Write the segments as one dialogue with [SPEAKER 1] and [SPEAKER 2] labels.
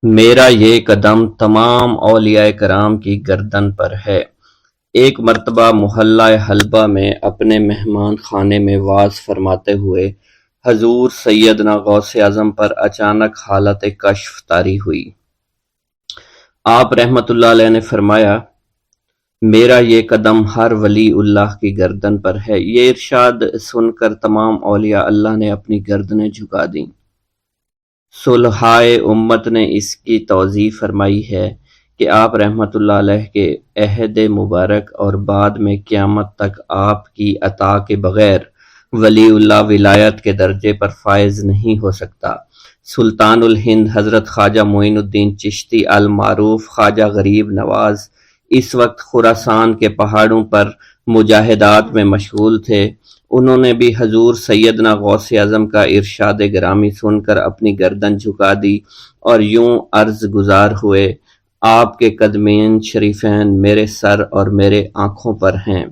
[SPEAKER 1] میرا یہ قدم تمام اولیاء کرام کی گردن پر ہے۔ ایک مرتبہ محلہ حلبہ میں اپنے مہمان خانے میں وعظ فرماتے ہوئے حضور سیدنا غوث اعظم پر اچانک حالت کشف طاری ہوئی۔ آپ رحمت اللہ علیہ نے فرمایا، میرا یہ قدم ہر ولی اللہ کی گردن پر ہے۔ یہ ارشاد سن کر تمام اولیاء اللہ نے اپنی گردنیں جھکا دیں۔ صلحائے امت نے اس کی توضیح فرمائی ہے کہ آپ رحمت اللہ علیہ کے عہد مبارک اور بعد میں قیامت تک آپ کی عطا کے بغیر ولی اللہ ولایت کے درجے پر فائز نہیں ہو سکتا۔ سلطان الہند حضرت خواجہ معین الدین چشتی المعروف خواجہ غریب نواز اس وقت خراسان کے پہاڑوں پر مجاہدات میں مشغول تھے۔ انہوں نے بھی حضور سیدنا غوث اعظم کا ارشاد گرامی سن کر اپنی گردن جھکا دی اور یوں عرض گزار ہوئے، آپ کے قدمین شریفین میرے سر اور میرے آنکھوں پر ہیں۔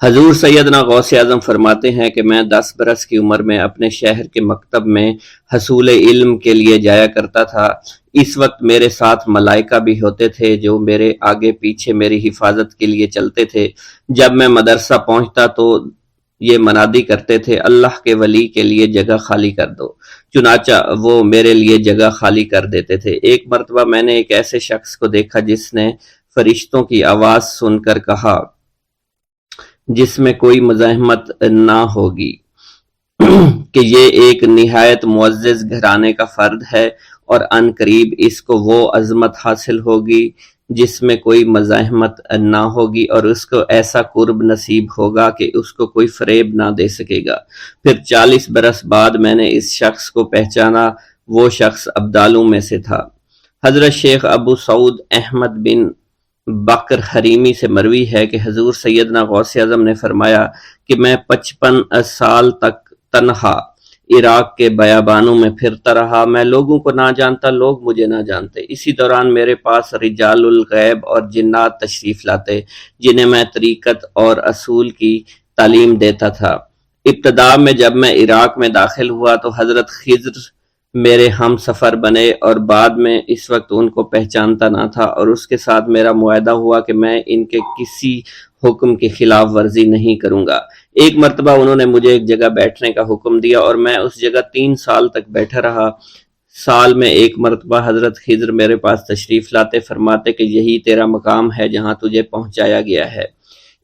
[SPEAKER 1] حضور سیدنا غوث اعظم فرماتے ہیں کہ میں 10 برس کی عمر میں اپنے شہر کے مکتب میں حصول علم کے لیے جایا کرتا تھا۔ اس وقت میرے ساتھ ملائکہ بھی ہوتے تھے جو میرے آگے پیچھے میری حفاظت کے لیے چلتے تھے۔ جب میں مدرسہ پہنچتا تو یہ منادی کرتے تھے، اللہ کے ولی کے لیے جگہ خالی کر دو۔ چنانچہ وہ میرے لیے جگہ خالی کر دیتے تھے۔ ایک مرتبہ میں نے ایک ایسے شخص کو دیکھا جس نے فرشتوں کی آواز سن کر کہا، جس میں کوئی مزاحمت نہ ہوگی، کہ یہ ایک نہایت معزز گھرانے کا فرد ہے اور عن قریب اس کو وہ عظمت حاصل ہوگی جس میں کوئی مزاحمت نہ ہوگی، اور اس کو ایسا قرب نصیب ہوگا کہ اس کو کوئی فریب نہ دے سکے گا۔ پھر 40 برس بعد میں نے اس شخص کو پہچانا۔ وہ شخص ابدالوں میں سے تھا۔ حضرت شیخ ابو سعود احمد بن بکر حریمی سے مروی ہے کہ حضور سیدنا غوث اعظم نے فرمایا کہ میں 55 سال تک تنہا عراق کے بیابانوں میں پھرتا رہا۔ میں لوگوں کو نہ جانتا، لوگ مجھے نہ جانتے۔ اسی دوران میرے پاس رجال الغیب اور جنات تشریف لاتے جنہیں میں طریقت اور اصول کی تعلیم دیتا تھا۔ ابتدا میں جب میں عراق میں داخل ہوا تو حضرت خضر میرے ہم سفر بنے، اور بعد میں اس وقت ان کو پہچانتا نہ تھا، اور اس کے ساتھ میرا معاہدہ ہوا کہ میں ان کے کسی حکم کی خلاف ورزی نہیں کروں گا۔ ایک مرتبہ انہوں نے مجھے ایک جگہ بیٹھنے کا حکم دیا اور میں اس جگہ 3 سال تک بیٹھا رہا۔ سال میں ایک مرتبہ حضرت خضر میرے پاس تشریف لاتے، فرماتے کہ یہی تیرا مقام ہے جہاں تجھے پہنچایا گیا ہے۔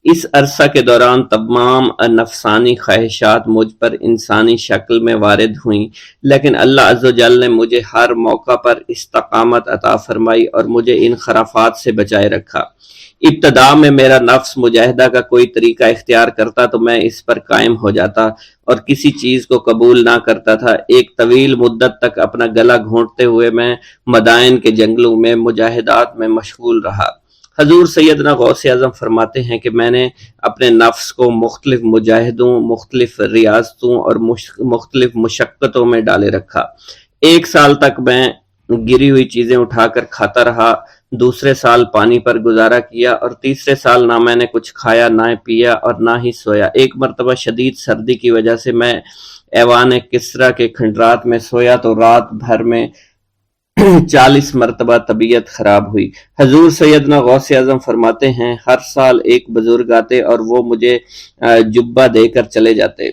[SPEAKER 1] اس عرصہ کے دوران تمام نفسانی خواہشات مجھ پر انسانی شکل میں وارد ہوئیں، لیکن اللہ عز و جل نے مجھے ہر موقع پر استقامت عطا فرمائی اور مجھے ان خرافات سے بچائے رکھا۔ ابتدا میں میرا نفس مجاہدہ کا کوئی طریقہ اختیار کرتا تو میں اس پر قائم ہو جاتا اور کسی چیز کو قبول نہ کرتا تھا۔ ایک طویل مدت تک اپنا گلا گھونٹتے ہوئے میں مدائن کے جنگلوں میں مجاہدات میں مشغول رہا۔ حضور سیدنا غوث اعظم فرماتے ہیں کہ میں نے اپنے نفس کو مختلف مجاہدوں، مختلف ریاضتوں اور مختلف مشقتوں میں ڈالے رکھا۔ 1 سال تک میں گری ہوئی چیزیں اٹھا کر کھاتا رہا، دوسرے سال پانی پر گزارا کیا، اور تیسرے سال نہ میں نے کچھ کھایا، نہ پیا اور نہ ہی سویا۔ ایک مرتبہ شدید سردی کی وجہ سے میں ایوان کسریٰ کے کھنڈرات میں سویا تو رات بھر میں 40 مرتبہ طبیعت خراب ہوئی۔ حضور سیدنا غوث اعظم فرماتے ہیں، ہر سال ایک بزرگ آتے اور وہ مجھے جبہ دے کر چلے جاتے۔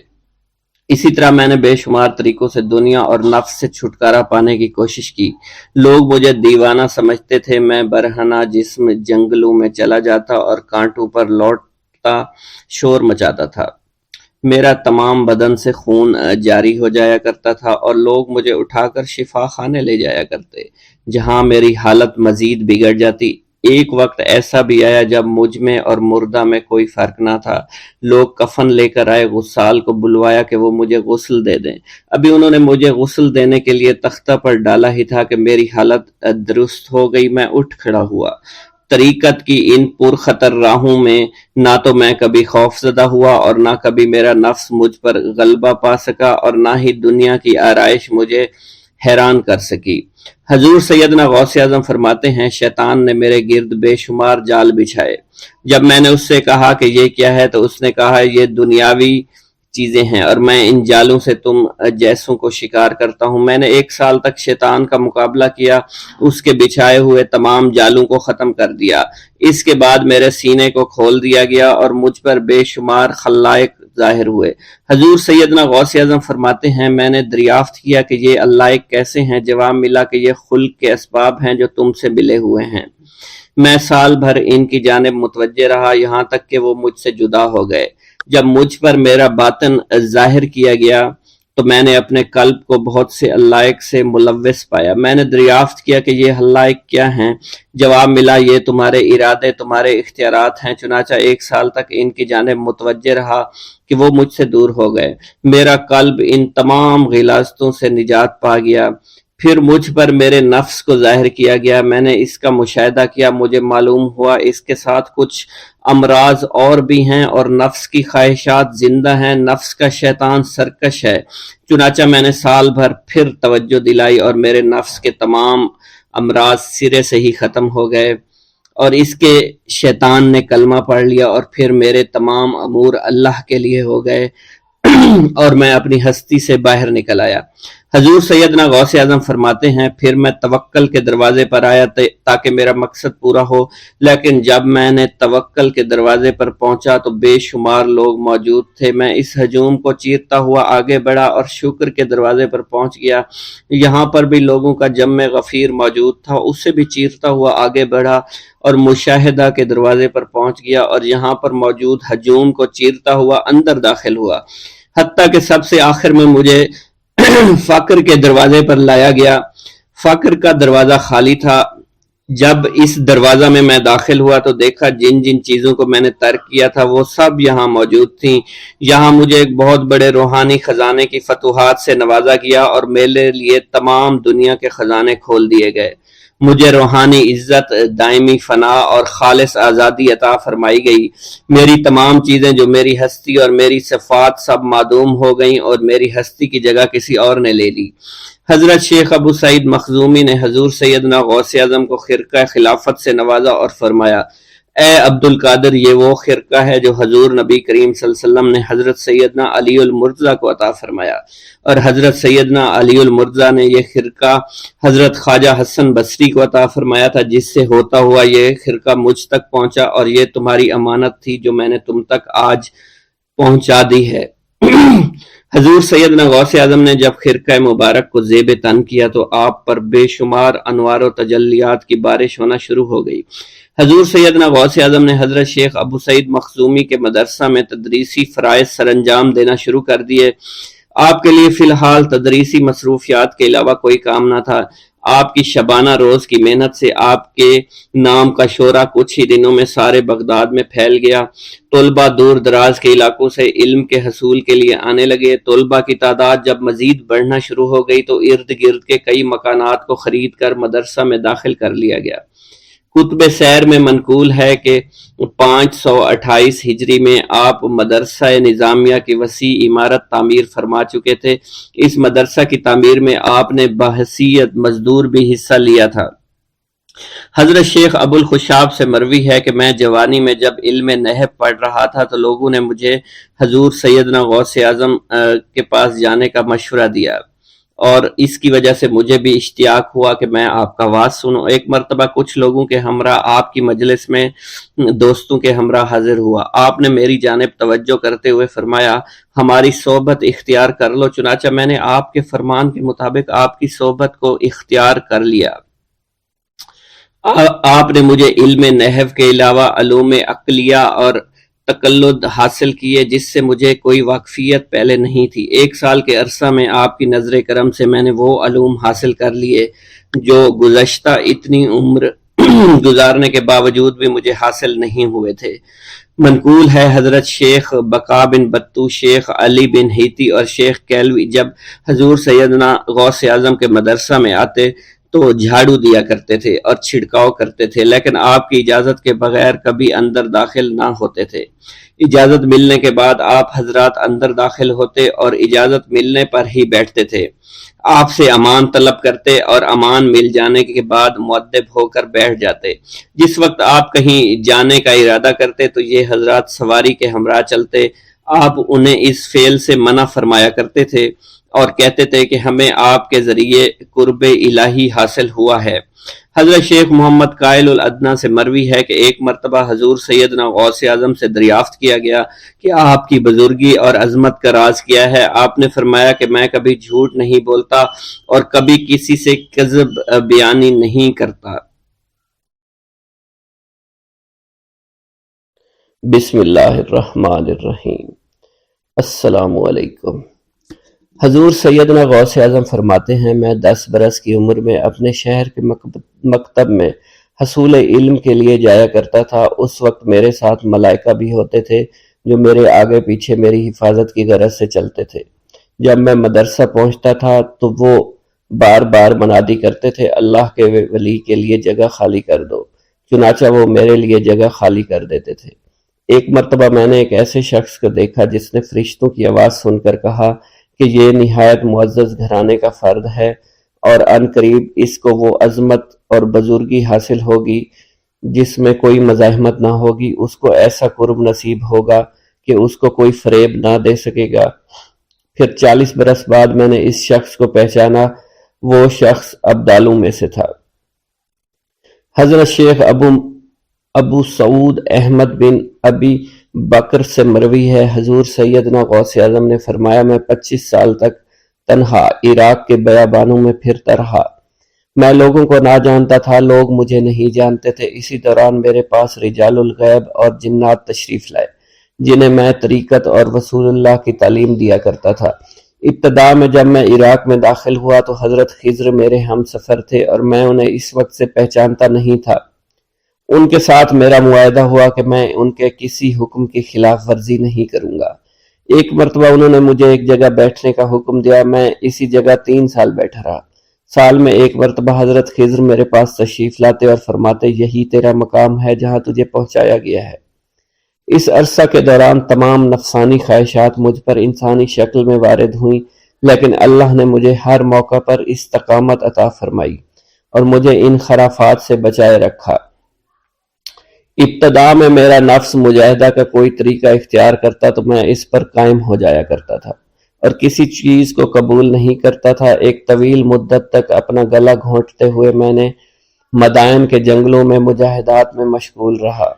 [SPEAKER 1] اسی طرح میں نے بے شمار طریقوں سے دنیا اور نفس سے چھٹکارا پانے کی کوشش کی۔ لوگ مجھے دیوانہ سمجھتے تھے۔ میں برہنہ جسم جنگلوں میں چلا جاتا اور کانٹوں پر لوٹتا شور مچاتا تھا۔ میرا تمام بدن سے خون جاری ہو جایا کرتا تھا اور لوگ مجھے اٹھا کر شفا خانے لے جایا کرتے، جہاں میری حالت مزید بگڑ جاتی۔ ایک وقت ایسا بھی آیا جب مجھ میں اور مردہ میں کوئی فرق نہ تھا۔ لوگ کفن لے کر آئے، غسال کو بلوایا کہ وہ مجھے غسل دے دیں۔ ابھی انہوں نے مجھے غسل دینے کے لیے تختہ پر ڈالا ہی تھا کہ میری حالت درست ہو گئی۔ میں اٹھ کھڑا ہوا۔ طریقت کی ان پرخطر راہوں میں نہ تو میں کبھی خوف زدہ ہوا اور نہ کبھی میرا نفس مجھ پر غلبہ پا سکا، اور نہ ہی دنیا کی آرائش مجھے حیران کر سکی۔ حضور سیدنا غوث اعظم فرماتے ہیں، شیطان نے میرے گرد بے شمار جال بچھائے۔ جب میں نے اس سے کہا کہ یہ کیا ہے تو اس نے کہا، یہ دنیاوی چیزیں ہیں اور میں ان جالوں سے تم جیسوں کو شکار کرتا ہوں۔ میں نے 1 سال تک شیطان کا مقابلہ کیا، اس کے بچھائے ہوئے تمام جالوں کو ختم کر دیا۔ اس کے بعد میرے سینے کو کھول دیا گیا اور مجھ پر بے شمار خلائق ظاہر ہوئے۔ حضور سیدنا غوث اعظم فرماتے ہیں میں نے دریافت کیا کہ یہ اللہ کیسے ہیں؟ جواب ملا کہ یہ خلق کے اسباب ہیں جو تم سے ملے ہوئے ہیں۔ میں سال بھر ان کی جانب متوجہ رہا یہاں تک کہ وہ مجھ سے جدا ہو گئے۔ جب مجھ پر میرا باطن ظاہر کیا گیا تو میں نے اپنے قلب کو بہت سے علائق سے ملوث پایا۔ میں نے دریافت کیا کہ یہ علائق کیا ہیں؟ جواب ملا یہ تمہارے ارادے، تمہارے اختیارات ہیں۔ چنانچہ 1 سال تک ان کی جانب متوجہ رہا کہ وہ مجھ سے دور ہو گئے۔ میرا قلب ان تمام غلاظتوں سے نجات پا گیا۔ پھر مجھ پر میرے نفس کو ظاہر کیا گیا، میں نے اس کا مشاہدہ کیا، مجھے معلوم ہوا اس کے ساتھ کچھ امراض اور بھی ہیں اور نفس کی خواہشات زندہ ہیں، نفس کا شیطان سرکش ہے۔ چنانچہ میں نے سال بھر پھر توجہ دلائی اور میرے نفس کے تمام امراض سرے سے ہی ختم ہو گئے اور اس کے شیطان نے کلمہ پڑھ لیا اور پھر میرے تمام امور اللہ کے لیے ہو گئے اور میں اپنی ہستی سے باہر نکل آیا۔ حضور سیدنا غوث اعظم فرماتے ہیں پھر میں توکل کے دروازے پر آیا تاکہ میرا مقصد پورا ہو، لیکن جب میں نے توکل کے دروازے پر پہنچا تو بے شمار لوگ موجود تھے۔ میں اس ہجوم کو چیرتا ہوا آگے بڑھا اور شکر کے دروازے پر پہنچ گیا، یہاں پر بھی لوگوں کا جمع غفیر موجود تھا، اس سے بھی چیرتا ہوا آگے بڑھا اور مشاہدہ کے دروازے پر پہنچ گیا اور یہاں پر موجود ہجوم کو چیرتا ہوا اندر داخل ہوا، حتیٰ کہ سب سے آخر میں مجھے فقر کے دروازے پر لایا گیا۔ فقر کا دروازہ خالی تھا۔ جب اس دروازہ میں داخل ہوا تو دیکھا جن جن چیزوں کو میں نے ترک کیا تھا وہ سب یہاں موجود تھیں۔ یہاں مجھے ایک بہت بڑے روحانی خزانے کی فتوحات سے نوازا گیا اور میرے لیے تمام دنیا کے خزانے کھول دیے گئے۔ مجھے روحانی عزت، دائمی فنا اور خالص آزادی عطا فرمائی گئی۔ میری تمام چیزیں جو میری ہستی اور میری صفات سب معدوم ہو گئیں اور میری ہستی کی جگہ کسی اور نے لے لی۔ حضرت شیخ ابو سعید مخزومی نے حضور سیدنا غوث اعظم کو خرقہ خلافت سے نوازا اور فرمایا اے عبد القادر، یہ وہ خرقہ ہے جو حضور نبی کریم صلی اللہ علیہ وسلم نے حضرت سیدنا علی المرتضیٰ کو عطا فرمایا، اور حضرت سیدنا علی المرتضیٰ نے یہ خرقہ حضرت خواجہ حسن بصری کو عطا فرمایا تھا، جس سے ہوتا ہوا یہ خرقہ مجھ تک پہنچا، اور یہ تمہاری امانت تھی جو میں نے تم تک آج پہنچا دی ہے۔ حضور سیدنا غوث اعظم نے جب خرقہ مبارک کو زیب تن کیا تو آپ پر بے شمار انوار و تجلیات کی بارش ہونا شروع ہو گئی۔ حضور سیدنا غوث اعظم نے حضرت شیخ ابو سعید مخزومی کے مدرسہ میں تدریسی فرائض سر انجام دینا شروع کر دیے۔ آپ کے لیے فی الحال تدریسی مصروفیات کے علاوہ کوئی کام نہ تھا۔ آپ کی شبانہ روز کی محنت سے آپ کے نام کا شعرہ کچھ ہی دنوں میں سارے بغداد میں پھیل گیا۔ طلبہ دور دراز کے علاقوں سے علم کے حصول کے لیے آنے لگے۔ طلبہ کی تعداد جب مزید بڑھنا شروع ہو گئی تو ارد گرد کے کئی مکانات کو خرید کر مدرسہ میں داخل کر لیا گیا۔ کتب سیر میں منقول ہے کہ 528 ہجری میں آپ مدرسہ نظامیہ کی وسیع عمارت تعمیر فرما چکے تھے۔ اس مدرسہ کی تعمیر میں آپ نے بحیثیت مزدور بھی حصہ لیا تھا۔ حضرت شیخ ابو الخشاب سے مروی ہے کہ میں جوانی میں جب علم نحو پڑھ رہا تھا تو لوگوں نے مجھے حضور سیدنا غوث اعظم کے پاس جانے کا مشورہ دیا، اور اس کی وجہ سے مجھے بھی اشتیاق ہوا کہ میں آپ کا واز سنوں۔ ایک مرتبہ کچھ لوگوں کے ہمراہ آپ کی مجلس میں دوستوں کے ہمراہ حاضر ہوا۔ آپ نے میری جانب توجہ کرتے ہوئے فرمایا ہماری صحبت اختیار کر لو۔ چنانچہ میں نے آپ کے فرمان کے مطابق آپ کی صحبت کو اختیار کر لیا۔ آپ نے مجھے علم نحو کے علاوہ علوم عقلیہ اور تقلد حاصل کیے جس سے مجھے کوئی واقفیت پہلے نہیں تھی۔ 1 سال کے عرصہ میں آپ کی نظر کرم سے میں نے وہ علوم حاصل کر لیے جو گزشتہ اتنی عمر گزارنے کے باوجود بھی مجھے حاصل نہیں ہوئے تھے۔ منقول ہے حضرت شیخ بقا بن بطو، شیخ علی بن ہیتی اور شیخ کیلوی جب حضور سیدنا غوث اعظم کے مدرسہ میں آتے تو جھاڑو دیا کرتے تھے اور چھڑکاؤ کرتے تھے، لیکن آپ کی اجازت کے بغیر کبھی اندر داخل نہ ہوتے تھے۔ اجازت ملنے کے بعد آپ حضرات اندر داخل ہوتے اور اجازت ملنے پر ہی بیٹھتے تھے۔ آپ سے امان طلب کرتے اور امان مل جانے کے بعد مؤدب ہو کر بیٹھ جاتے۔ جس وقت آپ کہیں جانے کا ارادہ کرتے تو یہ حضرات سواری کے ہمراہ چلتے۔ آپ انہیں اس فعل سے منع فرمایا کرتے تھے اور کہتے تھے کہ ہمیں آپ کے ذریعے قرب الہی حاصل ہوا ہے۔ حضرت شیخ محمد قائل الادنیٰ سے مروی ہے کہ ایک مرتبہ حضور سیدنا غوث اعظم سے دریافت کیا گیا کہ آپ کی بزرگی اور عظمت کا راز کیا ہے؟ آپ نے فرمایا کہ میں کبھی جھوٹ نہیں بولتا اور کبھی کسی سے کذب بیانی نہیں کرتا۔ بسم اللہ الرحمن الرحیم۔ السلام علیکم۔ حضور سیدنا غوث اعظم فرماتے ہیں، میں 10 برس کی عمر میں اپنے شہر کے مکتب میں حصول علم کے لیے جایا کرتا تھا۔ اس وقت میرے ساتھ ملائکہ بھی ہوتے تھے جو میرے آگے پیچھے میری حفاظت کی غرض سے چلتے تھے۔ جب میں مدرسہ پہنچتا تھا تو وہ بار بار منادی کرتے تھے، اللہ کے ولی کے لیے جگہ خالی کر دو۔ چنانچہ وہ میرے لیے جگہ خالی کر دیتے تھے۔ ایک مرتبہ میں نے ایک ایسے شخص کو دیکھا جس نے فرشتوں کی آواز سن کر کہا کہ یہ نہایت معزز گھرانے کا فرد ہے اور عن قریب اس کو وہ عظمت اور بزرگی حاصل ہوگی جس میں کوئی مزاحمت نہ ہوگی۔ اس کو ایسا قرب نصیب ہوگا کہ اس کو کوئی فریب نہ دے سکے گا۔ پھر 40 برس بعد میں نے اس شخص کو پہچانا، وہ شخص ابدالوں میں سے تھا۔ حضرت شیخ ابو سعود احمد بن ابی بکر سے مروی ہے، حضور سیدنا غوث اعظم نے فرمایا، میں 25 سال تک تنہا عراق کے بیابانوں میں پھرتا رہا۔ میں لوگوں کو نہ جانتا تھا، لوگ مجھے نہیں جانتے تھے۔ اسی دوران میرے پاس رجال الغیب اور جنات تشریف لائے جنہیں میں طریقت اور رسول اللہ کی تعلیم دیا کرتا تھا۔ ابتدا میں جب میں عراق میں داخل ہوا تو حضرت خضر میرے ہم سفر تھے اور میں انہیں اس وقت سے پہچانتا نہیں تھا۔ ان کے ساتھ میرا معاہدہ ہوا کہ میں ان کے کسی حکم کی خلاف ورزی نہیں کروں گا۔ ایک مرتبہ انہوں نے مجھے ایک جگہ بیٹھنے کا حکم دیا، میں اسی جگہ 3 سال بیٹھا رہا۔ سال میں ایک مرتبہ حضرت خضر میرے پاس تشریف لاتے اور فرماتے، یہی تیرا مقام ہے جہاں تجھے پہنچایا گیا ہے۔ اس عرصہ کے دوران تمام نفسانی خواہشات مجھ پر انسانی شکل میں وارد ہوئیں، لیکن اللہ نے مجھے ہر موقع پر استقامت عطا فرمائی اور مجھے ان خرافات سے بچائے رکھا۔ ابتدا میں میرا نفس مجاہدہ کا کوئی طریقہ اختیار کرتا تو میں اس پر قائم ہو جایا کرتا تھا اور کسی چیز کو قبول نہیں کرتا تھا۔ ایک طویل مدت تک اپنا گلا گھونٹتے ہوئے میں نے مدائن کے جنگلوں میں مجاہدات میں مشغول رہا۔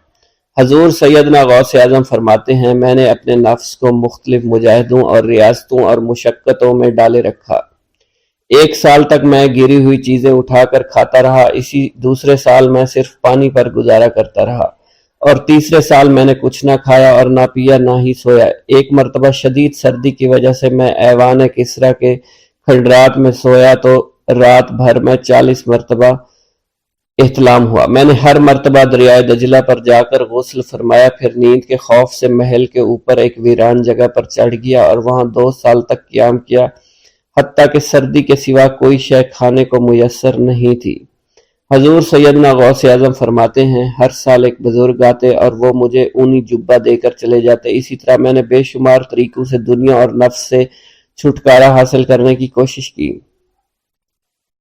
[SPEAKER 1] حضور سیدنا غوث اعظم فرماتے ہیں، میں نے اپنے نفس کو مختلف مجاہدوں اور ریاستوں اور مشقتوں میں ڈالے رکھا۔ 1 سال تک میں گری ہوئی چیزیں اٹھا کر کھاتا رہا، اسی دوسرے سال میں صرف پانی پر گزارا کرتا رہا اور تیسرے سال میں نے کچھ نہ کھایا اور نہ پیا نہ ہی سویا۔ ایک مرتبہ شدید سردی کی وجہ سے میں ایوان کسریٰ کے کھنڈرات میں سویا تو رات بھر میں 40 مرتبہ احتلام ہوا۔ میں نے ہر مرتبہ دریائے دجلہ پر جا کر غسل فرمایا، پھر نیند کے خوف سے محل کے اوپر ایک ویران جگہ پر چڑھ گیا اور وہاں 2 سال تک قیام کیا، حتیٰ کہ سردی کے سوا کوئی شے کھانے کو میسر نہیں تھی۔ حضور سیدنا غوث اعظم فرماتے ہیں، ہر سال ایک بزرگ آتے اور وہ مجھے اونی جبہ دے کر چلے جاتے۔ اسی طرح میں نے بے شمار طریقوں سے دنیا اور نفس سے چھٹکارا حاصل کرنے کی کوشش کی۔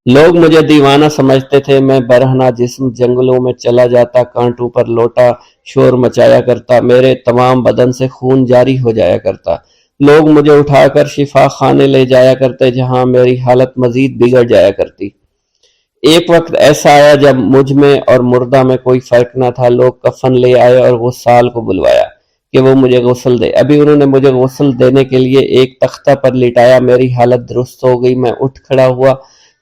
[SPEAKER 1] لوگ مجھے دیوانہ سمجھتے تھے، میں برہنہ جسم جنگلوں میں چلا جاتا، کانٹوں پر لوٹا شور مچایا کرتا، میرے تمام بدن سے خون جاری ہو جایا کرتا۔ لوگ مجھے اٹھا کر شفا خانے لے جایا کرتے جہاں میری حالت مزید بگڑ جایا کرتی۔ ایک وقت ایسا آیا جب مجھ میں اور مردہ میں کوئی فرق نہ تھا۔ لوگ کفن لے آئے اور غسال کو بلوایا کہ وہ مجھے غسل دے۔ ابھی انہوں نے مجھے غسل دینے کے لیے ایک تختہ پر لٹایا، میری حالت درست ہو گئی، میں اٹھ کھڑا ہوا۔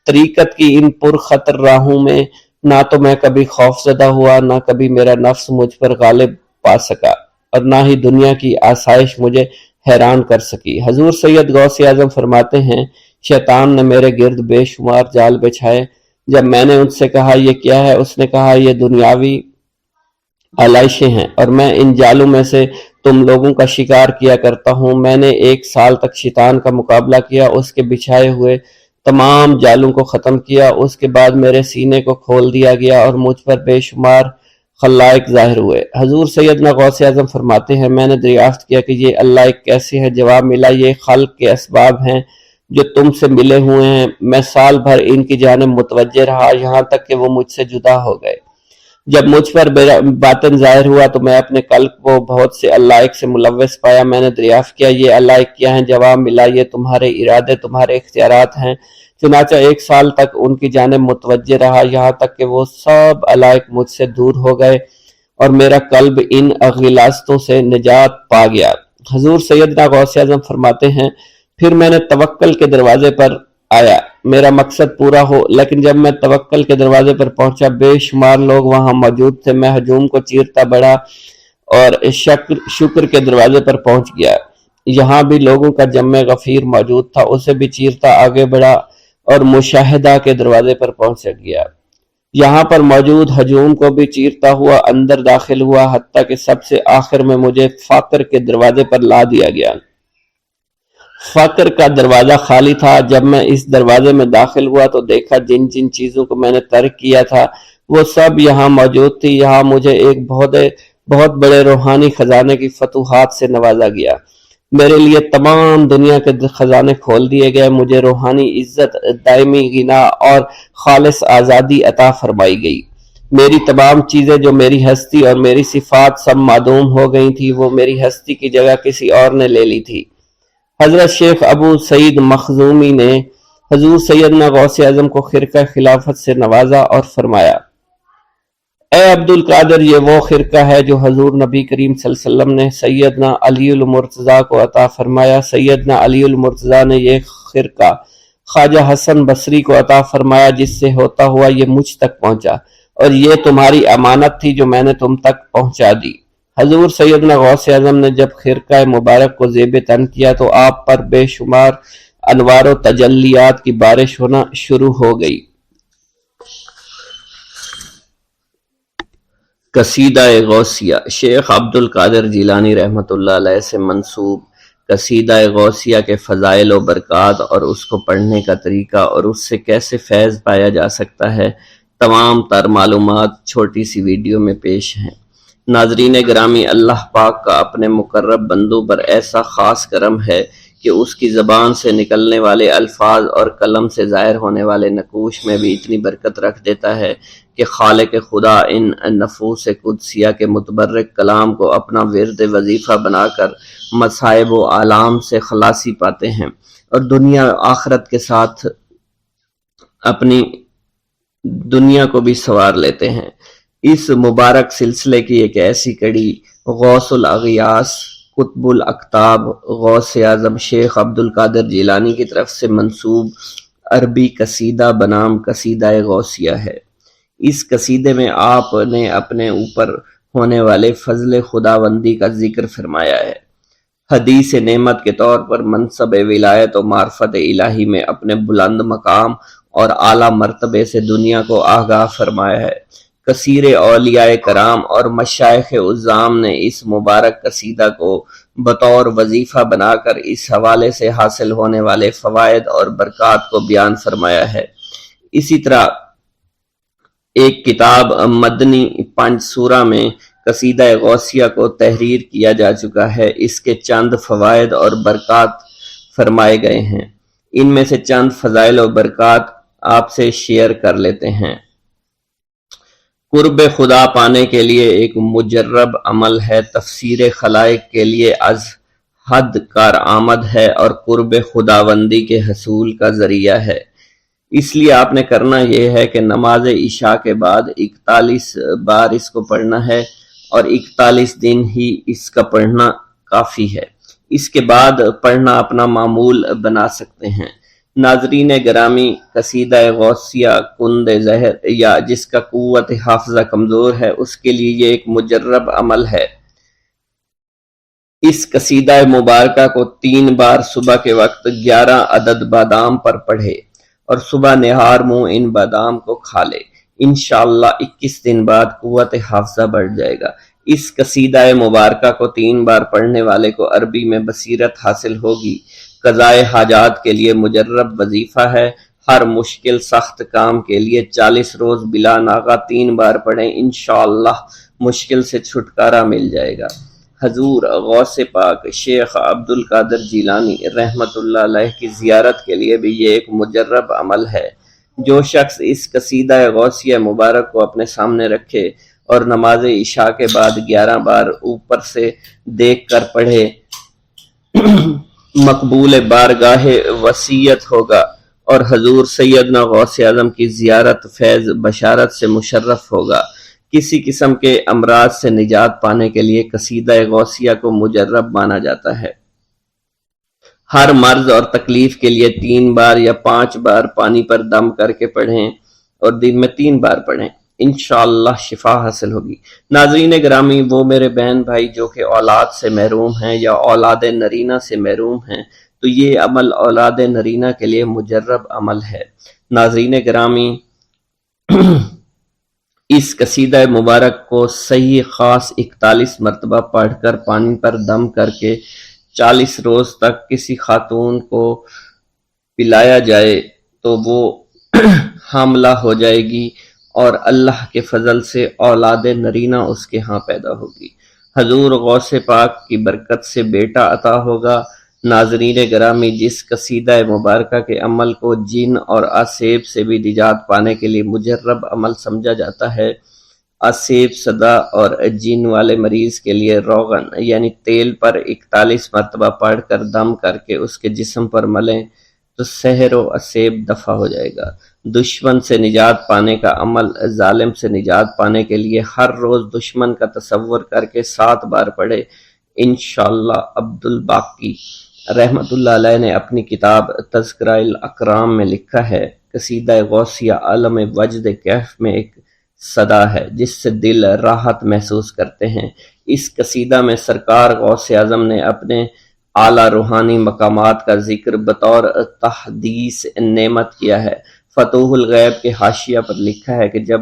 [SPEAKER 1] طریقت کی ان پرخطر راہوں میں نہ تو میں کبھی خوف زدہ ہوا، نہ کبھی میرا نفس مجھ پر غالب پا سکا اور نہ ہی دنیا کی آسائش مجھے حیران کر سکی۔ حضور سید غوث اعظم فرماتے ہیں، شیطان نے میرے گرد بے شمار جال بچھائے۔ جب میں نے ان سے کہا یہ کیا ہے، اس نے کہا یہ دنیاوی آلائشیں ہیں اور میں ان جالوں میں سے تم لوگوں کا شکار کیا کرتا ہوں۔ میں نے 1 سال تک شیطان کا مقابلہ کیا، اس کے بچھائے ہوئے تمام جالوں کو ختم کیا۔ اس کے بعد میرے سینے کو کھول دیا گیا اور مجھ پر بے شمار خلائق ظاہر ہوئے۔ حضور سیدنا غوث اعظم فرماتے ہیں، میں نے دریافت کیا کہ یہ اللہ ایک کیسے ہے؟ جواب ملا، یہ خلق کے اسباب ہیں جو تم سے ملے ہوئے ہیں۔ میں سال بھر ان کی جانب متوجہ رہا، یہاں تک کہ وہ مجھ سے جدا ہو گئے۔ جب مجھ پر باطن ظاہر ہوا تو میں اپنے قلب کو بہت سے علائق سے ملوث پایا۔ میں نے دریافت کیا یہ علائق کیا ہیں؟ جواب ملا یہ تمہارے ارادے، تمہارے اختیارات ہیں۔ چنانچہ 1 سال تک ان کی جانب متوجہ رہا، یہاں تک کہ وہ سب علائق مجھ سے دور ہو گئے اور میرا قلب ان غلاظتوں سے نجات پا گیا۔ حضور سیدنا غوث اعظم فرماتے ہیں پھر میں نے توکل کے دروازے پر آیا، میرا مقصد پورا ہو، لیکن جب میں توکل کے دروازے پر پہنچا بے شمار لوگ وہاں موجود تھے۔ میں ہجوم کو چیرتا بڑھا اور شکر کے دروازے پر پہنچ گیا، یہاں بھی لوگوں کا جمع غفیر موجود تھا، اسے بھی چیرتا آگے بڑھا اور مشاہدہ کے دروازے پر پہنچ گیا، یہاں پر موجود ہجوم کو بھی چیرتا ہوا اندر داخل ہوا، حتیٰ کہ سب سے آخر میں مجھے فقر کے دروازے پر لا دیا گیا۔ فقر کا دروازہ خالی تھا۔ جب میں اس دروازے میں داخل ہوا تو دیکھا جن جن چیزوں کو میں نے ترک کیا تھا وہ سب یہاں موجود تھی۔ یہاں مجھے ایک بہت بڑے روحانی خزانے کی فتوحات سے نوازا گیا، میرے لیے تمام دنیا کے خزانے کھول دیے گئے، مجھے روحانی عزت، دائمی غنا اور خالص آزادی عطا فرمائی گئی۔ میری تمام چیزیں جو میری ہستی اور میری صفات سب معدوم ہو گئی تھی، وہ میری ہستی کی جگہ کسی اور نے لے لی تھی۔ حضرت شیخ ابو سعید مخزومی نے حضور سیدنا غوث اعظم کو خرقہ خلافت سے نوازا اور فرمایا اے عبد القادر، یہ وہ خرقہ ہے جو حضور نبی کریم صلی اللہ علیہ وسلم نے سیدنا علی المرتضیٰ کو عطا فرمایا۔ سیدنا علی المرتضیٰ نے یہ خرقہ خواجہ حسن بصری کو عطا فرمایا، جس سے ہوتا ہوا یہ مجھ تک پہنچا، اور یہ تمہاری امانت تھی جو میں نے تم تک پہنچا دی۔ حضور سیدنا غوث اعظم نے جب خرقہ مبارک کو زیب تن کیا تو آپ پر بے شمار انوار و تجلیات کی بارش ہونا شروع ہو گئی۔ قصیدہ غوثیہ شیخ عبد القادر جیلانی رحمۃ اللہ علیہ سے منسوب قصیدہ غوثیہ کے فضائل و برکات اور اس کو پڑھنے کا طریقہ اور اس سے کیسے فیض پایا جا سکتا ہے، تمام تر معلومات چھوٹی سی ویڈیو میں پیش ہیں۔ ناظرین گرامی، اللہ پاک کا اپنے مقرب بندوں پر ایسا خاص کرم ہے کہ اس کی زبان سے نکلنے والے الفاظ اور قلم سے ظاہر ہونے والے نقوش میں بھی اتنی برکت رکھ دیتا ہے کہ خالق خدا ان نفوس قدسیہ کے متبرک کلام کو اپنا ورد وظیفہ بنا کر مصائب و آلام سے خلاصی پاتے ہیں اور دنیا آخرت کے ساتھ اپنی دنیا کو بھی سنوار لیتے ہیں۔ اس مبارک سلسلے کی ایک ایسی کڑی غوث الاغیاث قطب الاقطاب غوث اعظم شیخ عبد القادر جیلانی کی طرف سے منسوب عربی قصیدہ بنام قصیدہ غوثیہ ہے۔ اس قصیدے میں آپ نے اپنے اوپر ہونے والے فضل خداوندی کا ذکر فرمایا ہے، حدیث نعمت کے طور پر منصب ولایت و معرفت الہی میں اپنے بلند مقام اور اعلیٰ مرتبے سے دنیا کو آگاہ فرمایا ہے۔ کثیر اولیاء کرام اور مشائخ عظام نے اس مبارک قصیدہ کو بطور وظیفہ بنا کر اس حوالے سے حاصل ہونے والے فوائد اور برکات کو بیان فرمایا ہے۔ اسی طرح ایک کتاب مدنی 5 سورہ میں قصیدہ غوثیہ کو تحریر کیا جا چکا ہے، اس کے چند فوائد اور برکات فرمائے گئے ہیں، ان میں سے چند فضائل و برکات آپ سے شیئر کر لیتے ہیں۔ قرب خدا پانے کے لیے ایک مجرب عمل ہے، تفسیر خلائق کے لیے از حد کارآمد ہے اور قرب خداوندی کے حصول کا ذریعہ ہے۔ اس لیے آپ نے کرنا یہ ہے کہ نماز عشاء کے بعد 41 بار اس کو پڑھنا ہے اور 41 دن ہی اس کا پڑھنا کافی ہے، اس کے بعد پڑھنا اپنا معمول بنا سکتے ہیں۔ ناظرین گرامی، قصیدہ غوثیہ کند زہر یا جس کا قوت حافظہ کمزور ہے اس کے لیے یہ ایک مجرب عمل ہے۔ اس قصیدہ مبارکہ کو 3 بار صبح کے وقت 11 عدد بادام پر پڑھے اور صبح نہار منہ ان بادام کو کھا لے، انشاءاللہ 21 دن بعد قوت حافظہ بڑھ جائے گا۔ اس قصیدہ مبارکہ کو 3 بار پڑھنے والے کو عربی میں بصیرت حاصل ہوگی، قضائے حاجات کے لیے مجرب وظیفہ ہے، ہر مشکل سخت کام کے لیے 40 روز بلا ناغہ 3 بار پڑھیں، انشاءاللہ مشکل سے چھٹکارا مل جائے گا۔ حضور غوث پاک شیخ عبد القادر جیلانی رحمۃ اللہ علیہ کی زیارت کے لیے بھی یہ ایک مجرب عمل ہے۔ جو شخص اس قصیدہ غوثیہ مبارک کو اپنے سامنے رکھے اور نماز عشاء کے بعد 11 بار اوپر سے دیکھ کر پڑھے مقبول بارگاہ وسیعت ہوگا اور حضور سیدنا غوث اعظم کی زیارت فیض بشارت سے مشرف ہوگا۔ کسی قسم کے امراض سے نجات پانے کے لیے قصیدہ غوثیہ کو مجرب مانا جاتا ہے۔ ہر مرض اور تکلیف کے لیے 3 بار یا 5 بار پانی پر دم کر کے پڑھیں اور دن میں 3 بار پڑھیں، انشاءاللہ شفا حاصل ہوگی۔ ناظرین گرامی، وہ میرے بہن بھائی جو کہ اولاد سے محروم ہیں یا اولاد نرینہ سے محروم ہیں، تو یہ عمل اولاد نرینہ کے لیے مجرب عمل ہے۔ ناظرین گرامی، اس قصیدہ مبارک کو صحیح خاص 41 مرتبہ پڑھ کر پانی پر دم کر کے 40 روز تک کسی خاتون کو پلایا جائے تو وہ حاملہ ہو جائے گی اور اللہ کے فضل سے اولاد نرینہ اس کے ہاں پیدا ہوگی۔ حضور غوث پاک کی برکت سے بیٹا عطا ہوگا۔ ناظرین گرامی، جس قصیدہ مبارکہ کے عمل کو جن اور آسیب سے بھی نجات پانے کے لیے مجرب عمل سمجھا جاتا ہے، آسیب صدا اور جن والے مریض کے لیے روغن یعنی تیل پر 41 مرتبہ پڑھ کر دم کر کے اس کے جسم پر ملیں تو سحر و آسیب دفع ہو جائے گا۔ دشمن سے نجات پانے کا عمل، ظالم سے نجات پانے کے لیے ہر روز دشمن کا تصور کر کے 7 بار پڑھے، انشاءاللہ۔ عبد الباقی رحمت اللہ علیہ نے اپنی کتاب تذکرہ الاکرام میں لکھا ہے، قصیدہ غوثیہ عالم وجد کیف میں ایک صدا ہے جس سے دل راحت محسوس کرتے ہیں۔ اس قصیدہ میں سرکار غوث اعظم نے اپنے اعلیٰ روحانی مقامات کا ذکر بطور تحدیث نعمت کیا ہے۔ فتوح الغیب کے حاشیہ پر لکھا ہے کہ جب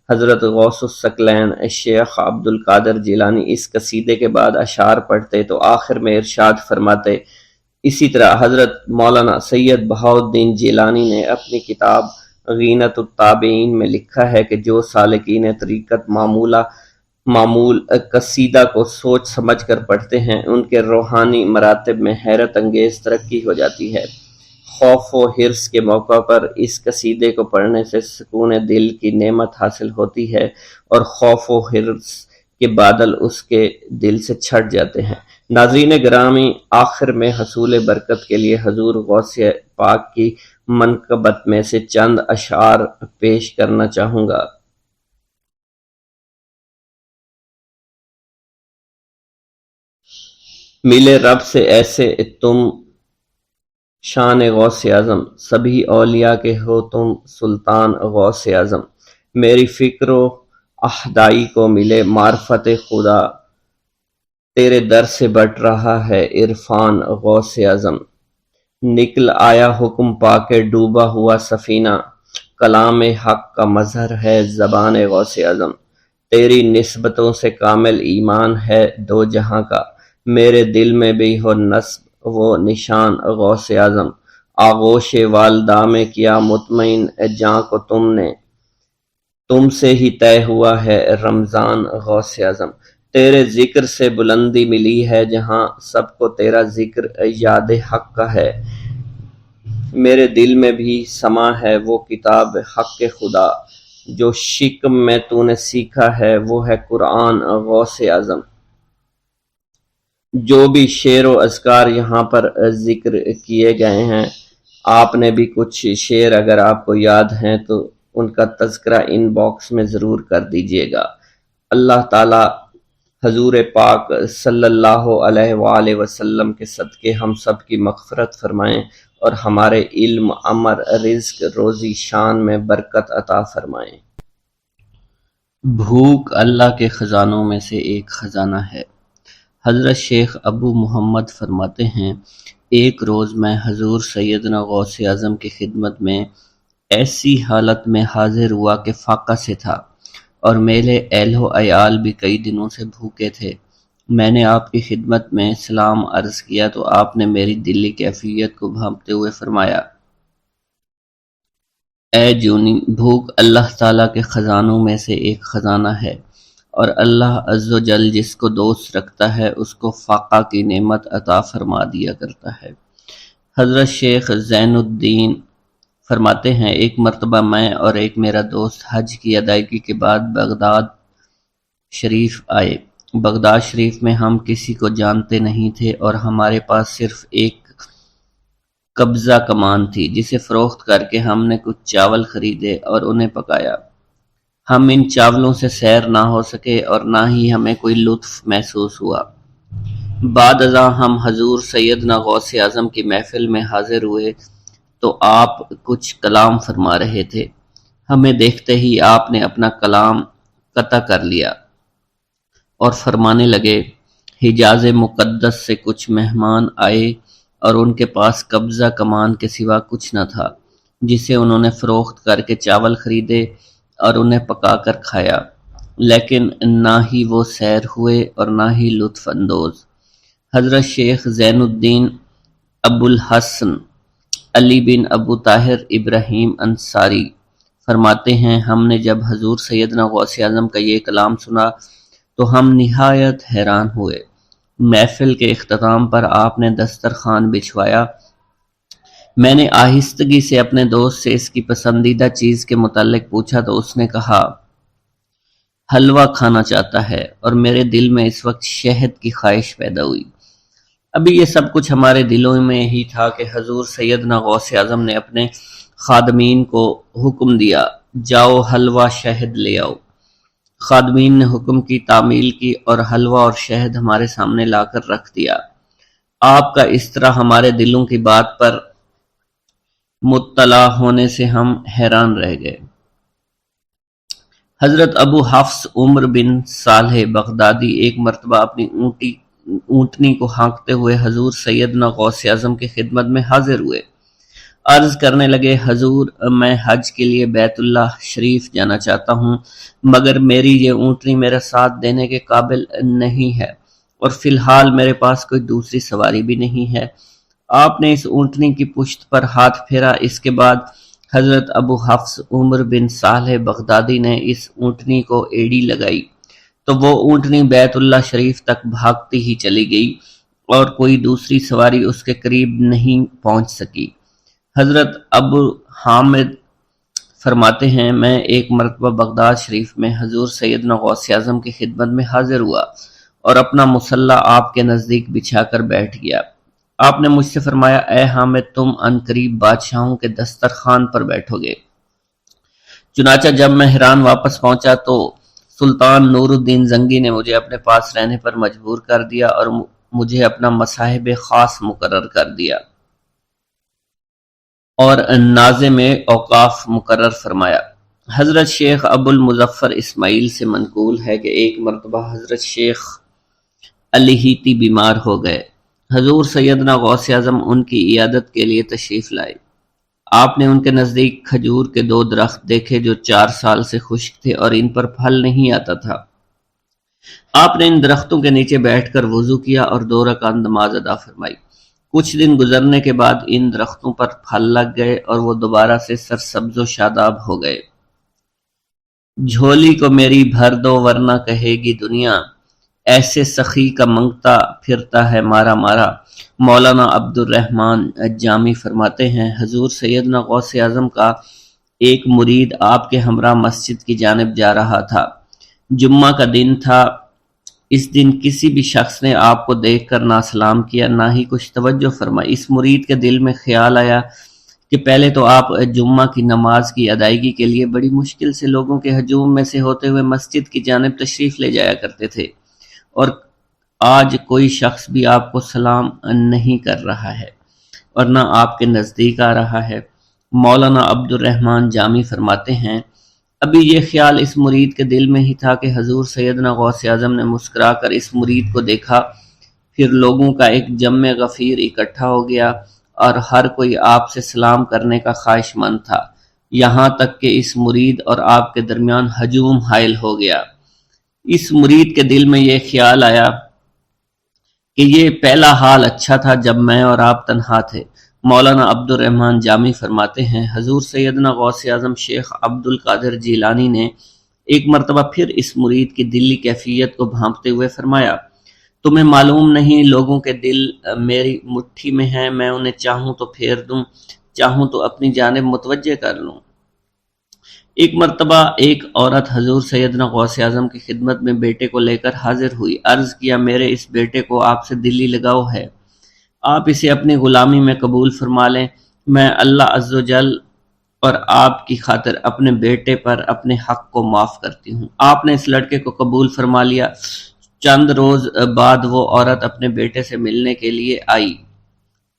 [SPEAKER 1] حضرت غوث الثقلین شیخ عبد القادر جیلانی اس قصیدے کے بعد اشعار پڑھتے تو آخر میں ارشاد فرماتے۔ اسی طرح حضرت مولانا سید بہاؤالدین جیلانی نے اپنی کتاب غینۃ التابعین میں لکھا ہے کہ جو سالکین طریقت معمول قصیدہ کو سوچ سمجھ کر پڑھتے ہیں ان کے روحانی مراتب میں حیرت انگیز ترقی ہو جاتی ہے۔ خوف و حرص کے موقع پر اس قصیدے کو پڑھنے سے سکون دل کی نعمت حاصل ہوتی ہے اور خوف و حرص کے بادل اس کے دل سے چھٹ جاتے ہیں۔ ناظرین گرامی، آخر میں حصول برکت کے لیے حضور غوث پاک کی منقبت میں سے چند اشعار پیش کرنا چاہوں گا۔ ملے رب سے ایسے تم شان غوث اعظم، سبھی اولیاء کے ہو تم سلطان غوث اعظم۔ میری فکر و احدائی کو ملے معرفت خدا، تیرے در سے بٹ رہا ہے عرفان غوث اعظم۔ نکل آیا حکم پا کے ڈوبا ہوا سفینہ، کلام حق کا مظہر ہے زبان غوث اعظم۔ تیری نسبتوں سے کامل ایمان ہے دو جہاں کا، میرے دل میں بھی ہو نصب وہ نشان غوث اعظم۔ آغوش والدہ میں کیا مطمئن جاں کو تم نے، تم سے ہی طے ہوا ہے رمضان غوث اعظم۔ تیرے ذکر سے بلندی ملی ہے جہاں، سب کو تیرا ذکر یاد حق کا ہے۔ میرے دل میں بھی سما ہے وہ کتاب حق خدا، جو شکم میں تو نے سیکھا ہے وہ ہے قرآن غوث اعظم۔ جو بھی شعر و اذکار یہاں پر ذکر کیے گئے ہیں، آپ نے بھی کچھ شعر اگر آپ کو یاد ہیں تو ان کا تذکرہ ان باکس میں ضرور کر دیجئے گا۔ اللہ تعالی حضور پاک صلی اللہ علیہ وآلہ وسلم کے صدقے ہم سب کی مغفرت فرمائیں اور ہمارے علم، عمر، رزق، روزی، شان میں برکت عطا فرمائیں۔ بھوک اللہ کے خزانوں میں سے ایک خزانہ ہے۔ حضرت شیخ ابو محمد فرماتے ہیں، ایک روز میں حضور سیدنا غوث اعظم کی خدمت میں ایسی حالت میں حاضر ہوا کہ فاقہ سے تھا اور میرے اہل و عیال بھی کئی دنوں سے بھوکے تھے۔ میں نے آپ کی خدمت میں سلام عرض کیا تو آپ نے میری دلی کیفیت کو بھانپتے ہوئے فرمایا، اے جونی، بھوک اللہ تعالیٰ کے خزانوں میں سے ایک خزانہ ہے اور اللہ عز و جل جس کو دوست رکھتا ہے اس کو فاقہ کی نعمت عطا فرما دیا کرتا ہے۔ حضرت شیخ زین الدین فرماتے ہیں، ایک مرتبہ میں اور ایک میرا دوست حج کی ادائیگی کے بعد بغداد شریف آئے۔ بغداد شریف میں ہم کسی کو جانتے نہیں تھے اور ہمارے پاس صرف ایک قبضہ کمان تھی جسے فروخت کر کے ہم نے کچھ چاول خریدے اور انہیں پکایا۔ ہم ان چاولوں سے سیر نہ ہو سکے اور نہ ہی ہمیں کوئی لطف محسوس ہوا۔ بعد ازاں ہم حضور سیدنا غوث اعظم کی محفل میں حاضر ہوئے تو آپ کچھ کلام فرما رہے تھے۔ ہمیں دیکھتے ہی آپ نے اپنا کلام قطع کر لیا اور فرمانے لگے، حجاز مقدس سے کچھ مہمان آئے اور ان کے پاس قبضہ کمان کے سوا کچھ نہ تھا جسے انہوں نے فروخت کر کے چاول خریدے اور انہیں پکا کر کھایا، لیکن نہ ہی وہ سیر ہوئے اور نہ ہی لطف اندوز۔ حضرت شیخ زین الدین ابو الحسن علی بن ابو طاہر ابراہیم انصاری فرماتے ہیں، ہم نے جب حضور سیدنا غوث اعظم کا یہ کلام سنا تو ہم نہایت حیران ہوئے۔ محفل کے اختتام پر آپ نے دسترخوان بچھوایا۔ میں نے آہستگی سے اپنے دوست سے اس کی پسندیدہ چیز کے متعلق پوچھا تو اس نے کہا، حلوہ کھانا چاہتا ہے، اور میرے دل میں اس وقت شہد کی خواہش پیدا ہوئی۔ ابھی یہ سب کچھ ہمارے دلوں میں ہی تھا کہ حضور سیدنا غوث اعظم نے اپنے خادمین کو حکم دیا، جاؤ حلوہ شہد لے آؤ۔ خادمین نے حکم کی تعمیل کی اور حلوہ اور شہد ہمارے سامنے لا کر رکھ دیا۔ آپ کا اس طرح ہمارے دلوں کی بات پر مطلع ہونے سے ہم حیران رہ گئے۔ حضرت ابو حفص عمر بن صالح بغدادی ایک مرتبہ اپنی اونٹنی کو ہانکتے ہوئے حضور سیدنا غوث اعظم کی خدمت میں حاضر ہوئے۔ عرض کرنے لگے، حضور میں حج کے لیے بیت اللہ شریف جانا چاہتا ہوں، مگر میری یہ اونٹنی میرا ساتھ دینے کے قابل نہیں ہے اور فی الحال میرے پاس کوئی دوسری سواری بھی نہیں ہے۔ آپ نے اس اونٹنی کی پشت پر ہاتھ پھیرا۔ اس کے بعد حضرت ابو حفص عمر بن صالح بغدادی نے اس اونٹنی کو ایڑی لگائی تو وہ اونٹنی بیت اللہ شریف تک بھاگتی ہی چلی گئی اور کوئی دوسری سواری اس کے قریب نہیں پہنچ سکی۔ حضرت ابو حامد فرماتے ہیں، میں ایک مرتبہ بغداد شریف میں حضور سیدنا غوث اعظم کی خدمت میں حاضر ہوا اور اپنا مصلی آپ کے نزدیک بچھا کر بیٹھ گیا۔ آپ نے مجھ سے فرمایا، اے حامد، تم عنقریب بادشاہوں کے دسترخوان پر بیٹھو گے۔ چنانچہ جب میں حران واپس پہنچا تو سلطان نور الدین زنگی نے مجھے اپنے پاس رہنے پر مجبور کر دیا اور مجھے اپنا مصاحب خاص مقرر کر دیا اور ناظم اوقاف مقرر فرمایا۔ حضرت شیخ ابو المظفر اسماعیل سے منقول ہے کہ ایک مرتبہ حضرت شیخ الہیتی بیمار ہو گئے۔ حضور سیدنا غوث اعظم ان کی عیادت کے لیے تشریف لائے۔ آپ نے ان کے نزدیک کھجور کے 2 درخت دیکھے جو 4 سال سے خشک تھے اور ان پر پھل نہیں آتا تھا۔ آپ نے ان درختوں کے نیچے بیٹھ کر وضو کیا اور 2 رکعت نماز ادا فرمائی۔ کچھ دن گزرنے کے بعد ان درختوں پر پھل لگ گئے اور وہ دوبارہ سے سرسبز و شاداب ہو گئے۔ جھولی کو میری بھر دو ورنہ کہے گی دنیا، ایسے سخی کا منگتا پھرتا ہے مارا مارا۔ مولانا عبد الرحمن جامی فرماتے ہیں، حضور سیدنا غوث اعظم کا ایک مرید آپ کے ہمراہ مسجد کی جانب جا رہا تھا۔ جمعہ کا دن تھا۔ اس دن کسی بھی شخص نے آپ کو دیکھ کر نہ سلام کیا نہ ہی کچھ توجہ فرمائی۔ اس مرید کے دل میں خیال آیا کہ پہلے تو آپ جمعہ کی نماز کی ادائیگی کے لیے بڑی مشکل سے لوگوں کے ہجوم میں سے ہوتے ہوئے مسجد کی جانب تشریف لے جایا کرتے تھے، اور آج کوئی شخص بھی آپ کو سلام نہیں کر رہا ہے اور نہ آپ کے نزدیک آ رہا ہے۔ مولانا عبد الرحمن جامی فرماتے ہیں، ابھی یہ خیال اس مرید کے دل میں ہی تھا کہ حضور سیدنا غوث اعظم نے مسکرا کر اس مرید کو دیکھا، پھر لوگوں کا ایک جمع غفیر اکٹھا ہو گیا اور ہر کوئی آپ سے سلام کرنے کا خواہش مند تھا، یہاں تک کہ اس مرید اور آپ کے درمیان ہجوم حائل ہو گیا۔ اس مرید کے دل میں یہ خیال آیا کہ یہ پہلا حال اچھا تھا جب میں اور آپ تنہا تھے۔ مولانا عبد الرحمن جامی فرماتے ہیں، حضور سیدنا غوث اعظم شیخ عبد القادر جیلانی نے ایک مرتبہ پھر اس مرید کی دلی کیفیت کو بھانپتے ہوئے فرمایا، تمہیں معلوم نہیں لوگوں کے دل میری مٹھی میں ہیں، میں انہیں چاہوں تو پھیر دوں، چاہوں تو اپنی جانب متوجہ کر لوں۔ ایک مرتبہ ایک عورت حضور سیدنا غوث اعظم کی خدمت میں بیٹے کو لے کر حاضر ہوئی۔ عرض کیا میرے اس بیٹے کو آپ سے دلی لگاؤ ہے، آپ اسے اپنی غلامی میں قبول فرما لیں، میں اللہ عز و جل اور آپ کی خاطر اپنے بیٹے پر اپنے حق کو معاف کرتی ہوں۔ آپ نے اس لڑکے کو قبول فرما لیا۔ چند روز بعد وہ عورت اپنے بیٹے سے ملنے کے لیے آئی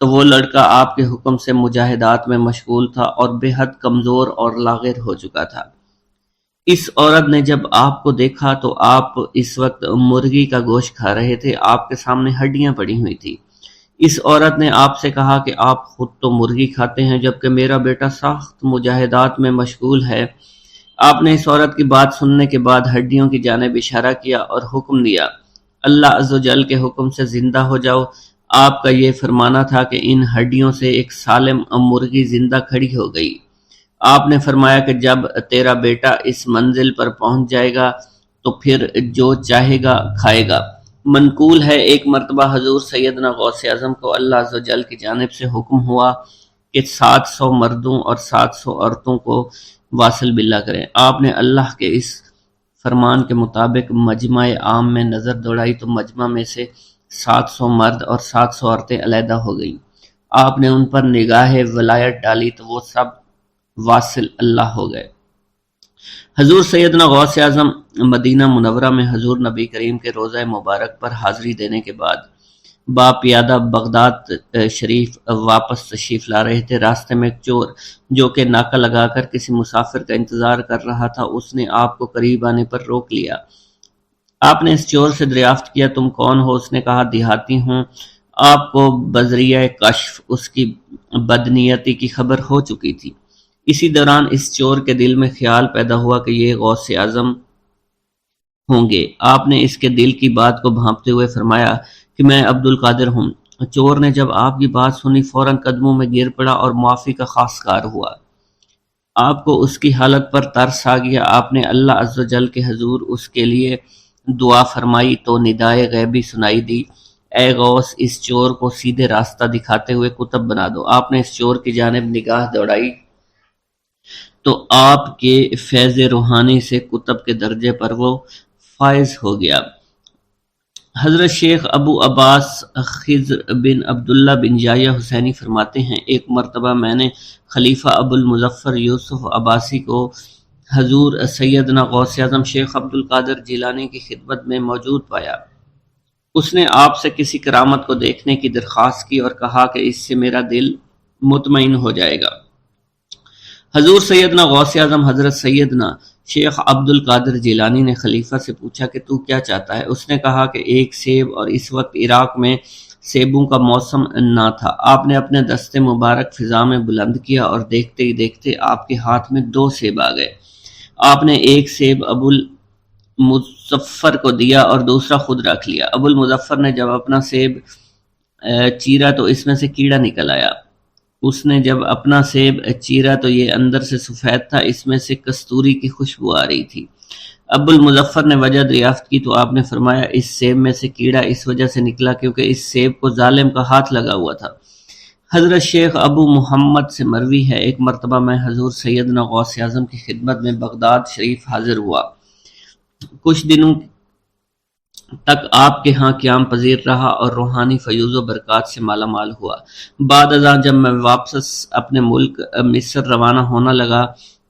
[SPEAKER 1] تو وہ لڑکا آپ کے حکم سے مجاہدات میں مشغول تھا اور بے حد کمزور اور لاغر ہو چکا تھا۔ اس عورت نے جب آپ کو دیکھا تو آپ اس وقت مرغی کا گوشت کھا رہے تھے، آپ کے سامنے ہڈیاں پڑی ہوئی تھی۔ اس عورت نے آپ سے کہا کہ آپ خود تو مرغی کھاتے ہیں جبکہ میرا بیٹا سخت مجاہدات میں مشغول ہے۔ آپ نے اس عورت کی بات سننے کے بعد ہڈیوں کی جانب اشارہ کیا اور حکم دیا، اللہ عز و جل کے حکم سے زندہ ہو جاؤ۔ آپ کا یہ فرمانا تھا کہ ان ہڈیوں سے ایک سالم مرغی زندہ کھڑی ہو گئی۔ آپ نے فرمایا کہ جب تیرا بیٹا اس منزل پر پہنچ جائے گا تو پھر جو چاہے گا کھائے گا۔ منقول ہے ایک مرتبہ حضور سیدنا غوث اعظم کو اللہ عز و جل کی جانب سے حکم ہوا کہ 700 مردوں اور 700 عورتوں کو واصل باللہ کریں۔ آپ نے اللہ کے اس فرمان کے مطابق مجمع عام میں نظر دوڑائی تو مجمع میں سے 700 مرد اور 700 عورتیں علیحدہ ہو گئیں۔ آپ نے ان پر نگاہ ولایت ڈالی تو وہ سب واصل اللہ ہو گئے۔ حضور سیدنا غوث اعظم مدینہ منورہ میں حضور نبی کریم کے روضہ مبارک پر حاضری دینے کے بعد با پیادہ بغداد شریف واپس تشریف لا رہے تھے۔ راستے میں ایک چور جو کہ ناکہ لگا کر کسی مسافر کا انتظار کر رہا تھا، اس نے آپ کو قریب آنے پر روک لیا۔ آپ نے اس چور سے دریافت کیا تم کون ہو؟ اس نے کہا دیہاتی ہوں۔ آپ کو بذریعہ کشف اس کی بدنیتی کی خبر ہو چکی تھی۔ اسی دوران اس چور کے دل میں خیال پیدا ہوا کہ یہ غوث اعظم ہوں گے۔ آپ نے اس کے دل کی بات کو بھانپتے ہوئے فرمایا کہ میں عبد القادر ہوں۔ چور نے جب آپ کی بات سنی فوراً قدموں میں گر پڑا اور معافی کا خواستگار ہوا۔ آپ کو اس کی حالت پر ترس آ گیا۔ آپ نے اللہ عز و جل کے حضور اس کے لیے دعا فرمائی تو ندائے غیبی سنائی دی، اے غوث اس چور کو سیدھے راستہ دکھاتے ہوئے کتب بنا دو۔ آپ نے اس چور کی جانب نگاہ دوڑائی تو آپ کے فیض روحانی سے کتب کے درجے پر وہ فائز ہو گیا۔ حضرت شیخ ابو عباس خضر بن عبداللہ بن یحییٰ حسینی فرماتے ہیں ایک مرتبہ میں نے خلیفہ ابو المظفر یوسف عباسی کو حضور سیدنا غوث اعظم شیخ عبد القادر جیلانی کی خدمت میں موجود پایا۔ اس نے آپ سے کسی کرامت کو دیکھنے کی درخواست کی اور کہا کہ اس سے میرا دل مطمئن ہو جائے گا۔ حضور سیدنا غوث اعظم حضرت سیدنا شیخ عبد القادر جیلانی نے خلیفہ سے پوچھا کہ تو کیا چاہتا ہے؟ اس نے کہا کہ ایک سیب، اور اس وقت عراق میں سیبوں کا موسم نہ تھا۔ آپ نے اپنے دست مبارک فضا میں بلند کیا اور دیکھتے ہی دیکھتے آپ کے ہاتھ میں 2 سیب آ گئے۔ آپ نے ایک سیب ابو المظفر کو دیا اور دوسرا خود رکھ لیا۔ ابو المظفر نے جب اپنا سیب چیرا تو اس میں سے کیڑا نکل آیا۔ اس نے جب اپنا سیب چیرا تو یہ اندر سے سفید تھا، اس میں سے کستوری کی خوشبو آ رہی تھی۔ ابو المظفر نے وجہ دریافت کی تو آپ نے فرمایا اس سیب میں سے کیڑا اس وجہ سے نکلا کیونکہ اس سیب کو ظالم کا ہاتھ لگا ہوا تھا۔ حضرت شیخ ابو محمد سے مروی ہے ایک مرتبہ میں حضور سیدنا غوث اعظم کی خدمت میں بغداد شریف حاضر ہوا۔ کچھ دنوں تک آپ کے ہاں قیام پذیر رہا اور روحانی فیوز و برکات سے مالا مال ہوا۔ بعد ازاں جب میں واپس اپنے ملک مصر روانہ ہونا لگا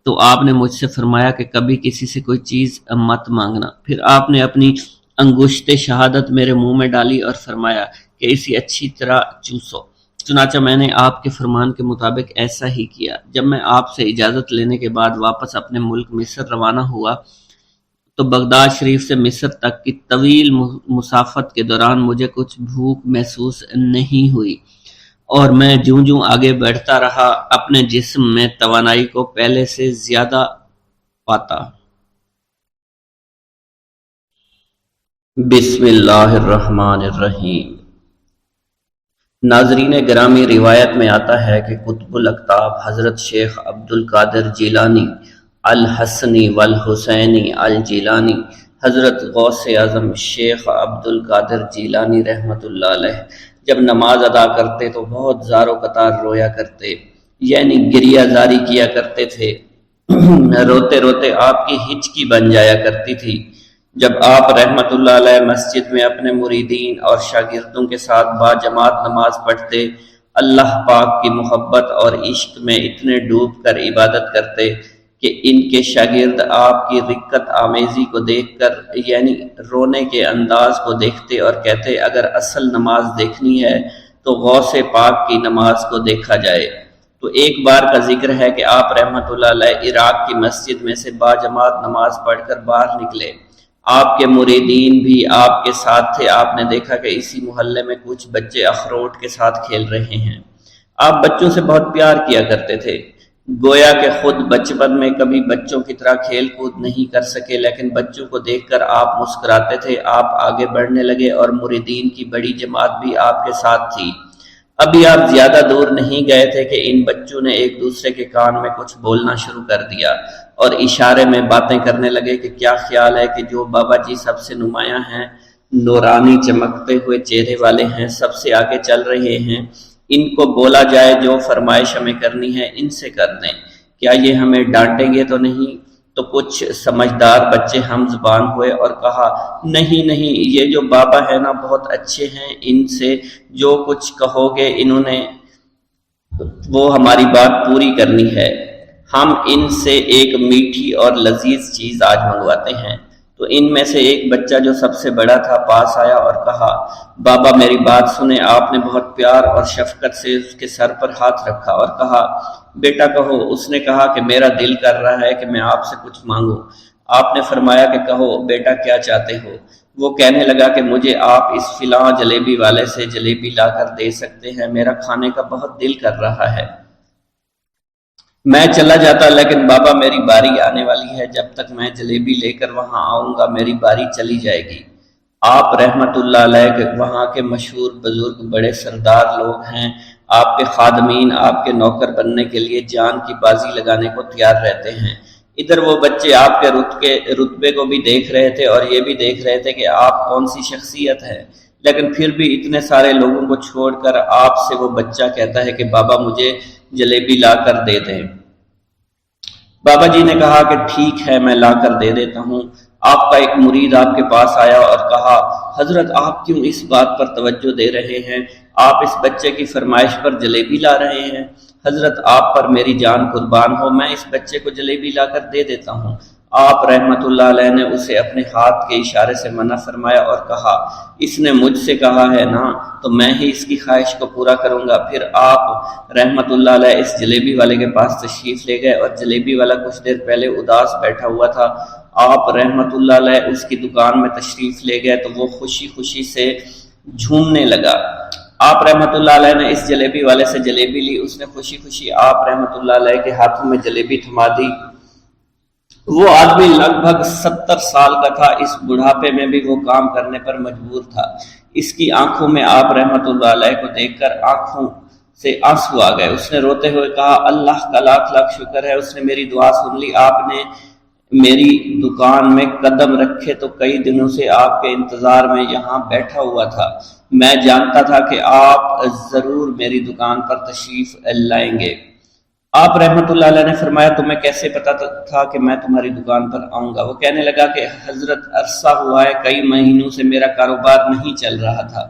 [SPEAKER 1] تو آپ نے مجھ سے فرمایا کہ کبھی کسی سے کوئی چیز مت مانگنا۔ پھر آپ نے اپنی انگشت شہادت میرے منہ میں ڈالی اور فرمایا کہ اسے اچھی طرح چوسو۔ چنانچہ میں نے آپ کے فرمان کے مطابق ایسا ہی کیا۔ جب میں آپ سے اجازت لینے کے بعد واپس اپنے ملک مصر روانہ ہوا تو بغداد شریف سے مصر تک کی طویل مسافت کے دوران مجھے کچھ بھوک محسوس نہیں ہوئی اور میں جوں آگے بڑھتا رہا اپنے جسم میں توانائی کو پہلے سے زیادہ پاتا۔ بسم اللہ الرحمن الرحیم۔ ناظرین گرامی، روایت میں آتا ہے کہ قطب الاقطاب حضرت شیخ عبد القادر جیلانی الحسنی والحسینی الجیلانی حضرت غوث اعظم شیخ عبد القادر جیلانی رحمۃ اللہ علیہ جب نماز ادا کرتے تو بہت زار و قطار رویا کرتے، یعنی گریہ زاری کیا کرتے تھے۔ روتے روتے آپ کی ہچکی بن جایا کرتی تھی۔ جب آپ رحمت اللہ علیہ مسجد میں اپنے مریدین اور شاگردوں کے ساتھ باجماعت نماز پڑھتے، اللہ پاک کی محبت اور عشق میں اتنے ڈوب کر عبادت کرتے کہ ان کے شاگرد آپ کی رقت آمیزی کو دیکھ کر، یعنی رونے کے انداز کو دیکھتے اور کہتے اگر اصل نماز دیکھنی ہے تو غوث پاک کی نماز کو دیکھا جائے۔ تو ایک بار کا ذکر ہے کہ آپ رحمت اللہ علیہ عراق کی مسجد میں سے باجماعت نماز پڑھ کر باہر نکلے۔ آپ کے مریدین بھی آپ کے ساتھ تھے۔ آپ نے دیکھا کہ اسی محلے میں کچھ بچے اخروٹ کے ساتھ کھیل رہے ہیں۔ آپ بچوں سے بہت پیار کیا کرتے تھے، گویا کہ خود بچپن میں کبھی بچوں کی طرح کھیل کود نہیں کر سکے، لیکن بچوں کو دیکھ کر آپ مسکراتے تھے۔ آپ آگے بڑھنے لگے اور مریدین کی بڑی جماعت بھی آپ کے ساتھ تھی۔ ابھی آپ زیادہ دور نہیں گئے تھے کہ ان بچوں نے ایک دوسرے کے کان میں کچھ بولنا شروع کر دیا اور اشارے میں باتیں کرنے لگے کہ کیا خیال ہے کہ جو بابا جی سب سے نمایاں ہیں، نورانی چمکتے ہوئے چہرے والے ہیں، سب سے آگے چل رہے ہیں، ان کو بولا جائے جو فرمائش ہمیں کرنی ہے ان سے کر دیں، کیا یہ ہمیں ڈانٹیں گے تو نہیں؟ تو کچھ سمجھدار بچے ہم زبان ہوئے اور کہا نہیں نہیں، یہ جو بابا ہے نا بہت اچھے ہیں، ان سے جو کچھ کہو گے انہوں نے وہ ہماری بات پوری کرنی ہے، ہم ان سے ایک میٹھی اور لذیذ چیز آج منگواتے ہیں۔ تو ان میں سے ایک بچہ جو سب سے بڑا تھا پاس آیا اور کہا بابا میری بات سنیں۔ آپ نے بہت پیار اور شفقت سے اس کے سر پر ہاتھ رکھا اور کہا بیٹا کہو۔ اس نے کہا کہ میرا دل کر رہا ہے کہ میں آپ سے کچھ مانگوں۔ آپ نے فرمایا کہ کہو بیٹا کیا چاہتے ہو؟ وہ کہنے لگا کہ مجھے آپ اس فلاں جلیبی والے سے جلیبی لا کر دے سکتے ہیں، میرا کھانے کا بہت دل کر رہا ہے۔ میں چلا جاتا لیکن بابا میری باری آنے والی ہے، جب تک میں جلیبی لے کر وہاں آؤں گا میری باری چلی جائے گی۔ آپ رحمت اللہ علیہ کے وہاں کے مشہور بزرگ بڑے سردار لوگ ہیں، آپ کے خادمین آپ کے نوکر بننے کے لیے جان کی بازی لگانے کو تیار رہتے ہیں۔ ادھر وہ بچے آپ کے رتبے کو بھی دیکھ رہے تھے اور یہ بھی دیکھ رہے تھے کہ آپ کون سی شخصیت ہے، لیکن پھر بھی اتنے سارے لوگوں کو چھوڑ کر آپ سے وہ بچہ کہتا ہے کہ بابا مجھے جلیبی لا کر دے دیں۔ بابا جی نے کہا کہ ٹھیک ہے میں لا کر دے دیتا ہوں۔ آپ کا ایک مرید آپ کے پاس آیا اور کہا حضرت آپ کیوں اس بات پر توجہ دے رہے ہیں، آپ اس بچے کی فرمائش پر جلیبی لا رہے ہیں؟ حضرت آپ پر میری جان قربان ہو، میں اس بچے کو جلیبی لا کر دے دیتا ہوں۔ آپ رحمت اللہ علیہ نے اسے اپنے ہاتھ کے اشارے سے منع فرمایا اور کہا اس نے مجھ سے کہا ہے نا تو میں ہی اس کی خواہش کو پورا کروں گا۔ پھر آپ رحمت اللہ علیہ اس جلیبی والے کے پاس تشریف لے گئے اور جلیبی والا کچھ دیر پہلے اداس بیٹھا ہوا تھا۔ آپ رحمت اللہ علیہ اس کی دکان میں تشریف لے گئے تو وہ خوشی خوشی سے جھومنے لگا۔ آپ رحمت اللہ علیہ نے اس جلیبی والے سے جلیبی لی، اس نے خوشی خوشی آپ رحمت اللہ علیہ کے ہاتھوں میں جلیبی تھما دی۔ وہ آدمی لگ بھگ 70 سال کا تھا، اس بڑھاپے میں بھی وہ کام کرنے پر مجبور تھا۔ اس کی آنکھوں میں آپ رحمت اللہ علیہ کو دیکھ کر آنکھوں سے آنسو آ گئے۔ اس نے روتے ہوئے کہا اللہ کا لاکھ لاکھ شکر ہے، اس نے میری دعا سن لی۔ آپ نے میری دکان میں قدم رکھے تو کئی دنوں سے آپ کے انتظار میں یہاں بیٹھا ہوا تھا۔ میں جانتا تھا کہ آپ ضرور میری دکان پر تشریف لائیں گے۔ آپ رحمت اللہ علیہ نے فرمایا تمہیں کیسے پتا تھا کہ میں تمہاری دکان پر آؤں گا؟ وہ کہنے لگا کہ حضرت عرصہ ہوا ہے، کئی مہینوں سے میرا کاروبار نہیں چل رہا تھا،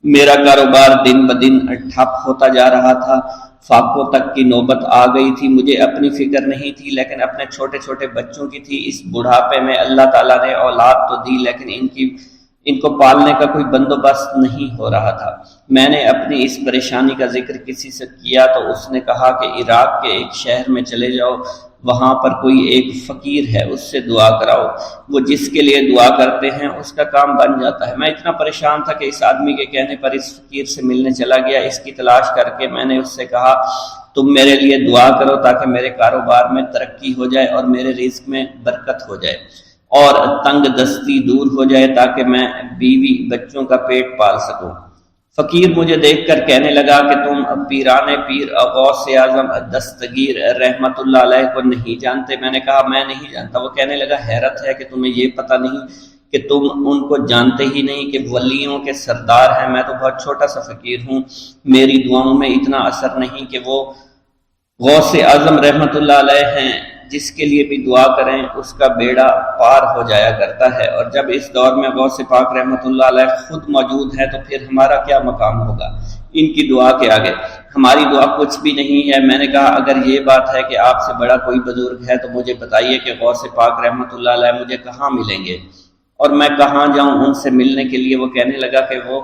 [SPEAKER 1] میرا کاروبار دن بدن ٹھپ ہوتا جا رہا تھا، فاقوں تک کی نوبت آ گئی تھی۔ مجھے اپنی فکر نہیں تھی لیکن اپنے چھوٹے چھوٹے بچوں کی تھی۔ اس بڑھاپے میں اللہ تعالیٰ نے اولاد تو دی لیکن ان کو پالنے کا کوئی بندوبست نہیں ہو رہا تھا۔ میں نے اپنی اس پریشانی کا ذکر کسی سے کیا تو اس نے کہا کہ عراق کے ایک شہر میں چلے جاؤ، وہاں پر کوئی ایک فقیر ہے، اس سے دعا کراؤ، وہ جس کے لیے دعا کرتے ہیں اس کا کام بن جاتا ہے۔ میں اتنا پریشان تھا کہ اس آدمی کے کہنے پر اس فقیر سے ملنے چلا گیا۔ اس کی تلاش کر کے میں نے اس سے کہا تم میرے لیے دعا کرو تاکہ میرے کاروبار میں ترقی ہو جائے اور میرے رزق میں برکت ہو جائے اور تنگ دستی دور ہو جائے تاکہ میں بیوی بچوں کا پیٹ پال سکوں۔ فقیر مجھے دیکھ کر کہنے لگا کہ تم پیرانے پیر غوث اعظم دستگیر رحمت اللہ علیہ کو نہیں جانتے؟ میں نے کہا میں نہیں جانتا۔ وہ کہنے لگا حیرت ہے کہ تمہیں یہ پتہ نہیں کہ تم ان کو جانتے ہی نہیں کہ ولیوں کے سردار ہیں۔ میں تو بہت چھوٹا سا فقیر ہوں، میری دعاؤں میں اتنا اثر نہیں کہ وہ غوث اعظم رحمت اللہ علیہ ہیں۔ جس کے لیے بھی دعا کریں اس کا بیڑا پار ہو جایا کرتا ہے، اور جب اس دور میں غوث پاک رحمۃ اللہ علیہ خود موجود ہے تو پھر ہمارا کیا مقام ہوگا ان کی دعا کے آگے؟ ہماری دعا کچھ بھی نہیں ہے۔ میں نے کہا اگر یہ بات ہے کہ آپ سے بڑا کوئی بزرگ ہے تو مجھے بتائیے کہ غوث پاک رحمۃ اللہ علیہ مجھے کہاں ملیں گے اور میں کہاں جاؤں ان سے ملنے کے لیے؟ وہ کہنے لگا کہ وہ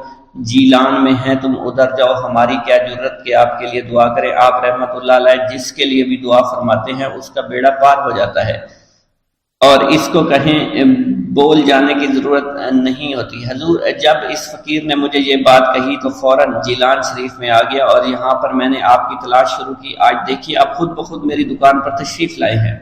[SPEAKER 1] جیلان میں ہیں، تم ادھر جاؤ، ہماری کیا جرت کہ آپ کے لیے دعا کریں۔ آپ رحمۃ اللہ علیہ جس کے لیے بھی دعا فرماتے ہیں اس کا بیڑا پار ہو جاتا ہے، اور اس کو کہیں بول جانے کی ضرورت نہیں ہوتی۔ حضور جب اس فقیر نے مجھے یہ بات کہی تو فوراً جیلان شریف میں آ گیا، اور یہاں پر میں نے آپ کی تلاش شروع کی۔ آج دیکھیے آپ خود بخود میری دکان پر تشریف لائے ہیں،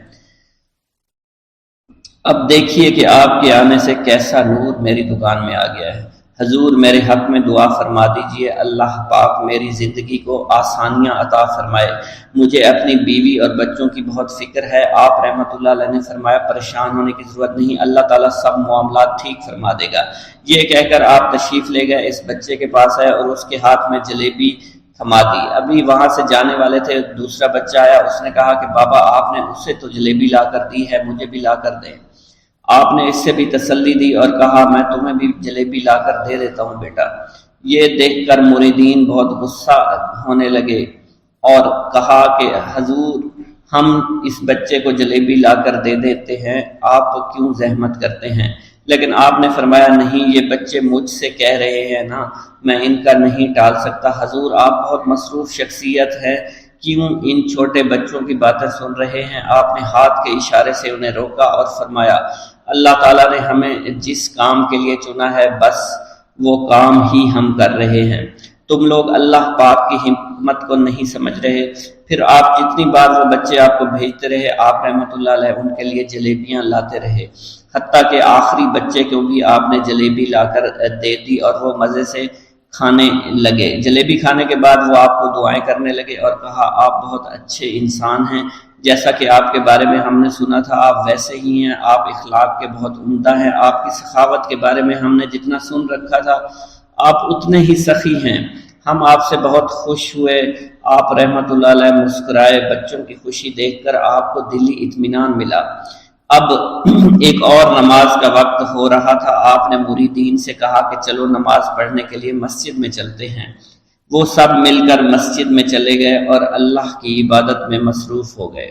[SPEAKER 1] اب دیکھیے کہ آپ کے آنے سے کیسا نور میری دکان میں آ گیا ہے۔ حضور میرے حق میں دعا فرما دیجئے، اللہ پاک میری زندگی کو آسانیاں عطا فرمائے، مجھے اپنی بیوی اور بچوں کی بہت فکر ہے۔ آپ رحمۃ اللہ علیہ نے فرمایا پریشان ہونے کی ضرورت نہیں، اللہ تعالیٰ سب معاملات ٹھیک فرما دے گا۔ یہ کہہ کر آپ تشریف لے گئے، اس بچے کے پاس آئے اور اس کے ہاتھ میں جلیبی تھما دی۔ ابھی وہاں سے جانے والے تھے، دوسرا بچہ آیا، اس نے کہا کہ بابا آپ نے اسے تو جلیبی لا کر دی ہے، مجھے بھی لا کر دیں۔ آپ نے اس سے بھی تسلی دی اور کہا میں تمہیں بھی جلیبی لا کر دے دیتا ہوں بیٹا۔ یہ دیکھ کر مریدین بہت غصہ ہونے لگے اور کہا کہ حضور ہم اس بچے کو جلیبی لا کر دے دیتے ہیں، آپ کیوں زحمت کرتے ہیں؟ لیکن آپ نے فرمایا نہیں، یہ بچے مجھ سے کہہ رہے ہیں نا، میں ان کا نہیں ٹال سکتا۔ حضور آپ بہت مصروف شخصیت ہے، کیوں ان چھوٹے بچوں کی باتیں سن رہے ہیں؟ آپ نے ہاتھ کے اشارے سے انہیں روکا اور فرمایا اللہ تعالیٰ نے ہمیں جس کام کے لیے چنا ہے بس وہ کام ہی ہم کر رہے ہیں، تم لوگ اللہ پاک کی حکمت کو نہیں سمجھ رہے۔ پھر آپ جتنی بار وہ بچے آپ کو بھیجتے رہے، آپ رحمۃ اللہ علیہ ان کے لیے جلیبیاں لاتے رہے، حتیٰ کہ آخری بچے کو بھی آپ نے جلیبی لا کر دے دی اور وہ مزے سے کھانے لگے۔ جلیبی کھانے کے بعد وہ آپ کو دعائیں کرنے لگے اور کہا آپ بہت اچھے انسان ہیں، جیسا کہ آپ کے بارے میں ہم نے سنا تھا آپ ویسے ہی ہیں، آپ اخلاق کے بہت عمدہ ہیں، آپ کی سخاوت کے بارے میں ہم نے جتنا سن رکھا تھا آپ اتنے ہی سخی ہیں، ہم آپ سے بہت خوش ہوئے۔ آپ رحمۃ اللہ علیہ مسکرائے، بچوں کی خوشی دیکھ کر آپ کو دلی اطمینان ملا۔ اب ایک اور نماز کا وقت ہو رہا تھا، آپ نے مریدین سے کہا کہ چلو نماز پڑھنے کے لیے مسجد میں چلتے ہیں۔ وہ سب مل کر مسجد میں چلے گئے اور اللہ کی عبادت میں مصروف ہو گئے۔